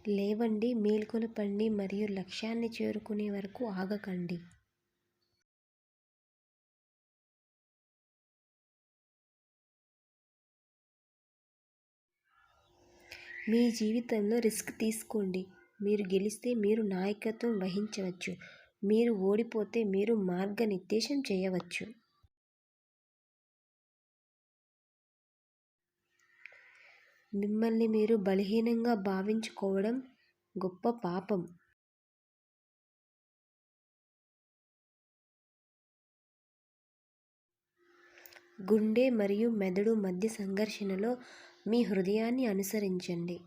లేవండి, మేల్కొలపండి మరియు లక్ష్యాన్ని చేరుకునే వరకు ఆగకండి. మీ జీవితంలో రిస్క్ తీసుకోండి. మీరు గెలిస్తే మీరు నాయకత్వం వహించవచ్చు. మీరు ఓడిపోతే మీరు మార్గనిర్దేశం చేయవచ్చు. మిమ్మల్ని మీరు బలహీనంగా భావించుకోవడం గొప్ప పాపం. గుండె మరియు మెదడు మధ్య సంఘర్షణలో మీ హృదయాన్ని అనుసరించండి.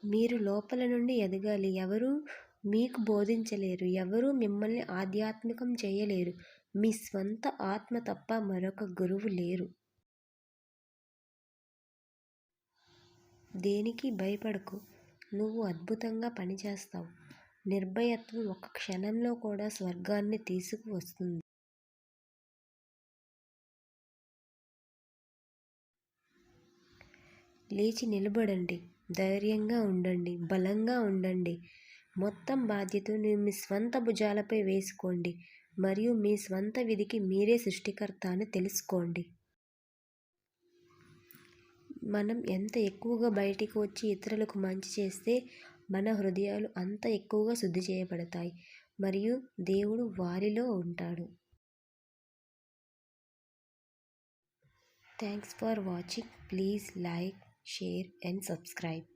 మీరు లోపల నుండి ఎదగాలి. ఎవరూ మీకు బోధించలేరు. ఎవరూ మిమ్మల్ని ఆధ్యాత్మికం చేయలేరు. మీ స్వంత ఆత్మ తప్ప మరొక గురువు లేరు. దేనికి భయపడకు. నువ్వు అద్భుతంగా పనిచేస్తావు. నిర్భయత్వం ఒక క్షణంలో కూడా స్వర్గాన్ని తీసుకువస్తుంది. లేచి నిలబడండి. ధైర్యంగా ఉండండి. బలంగా ఉండండి. మొత్తం బాధ్యతను మీ స్వంత భుజాలపై వేసుకోండి మరియు మీ స్వంత విధికి మీరే సృష్టికర్త అని తెలుసుకోండి. మనం ఎంత ఎక్కువగా బయటికి వచ్చి ఇతరులకు మంచి చేస్తే మన హృదయాలు అంత ఎక్కువగా శుద్ధి చేయబడతాయి మరియు దేవుడు వారిలో ఉంటాడు. Thanks for watching. Please like, share and subscribe.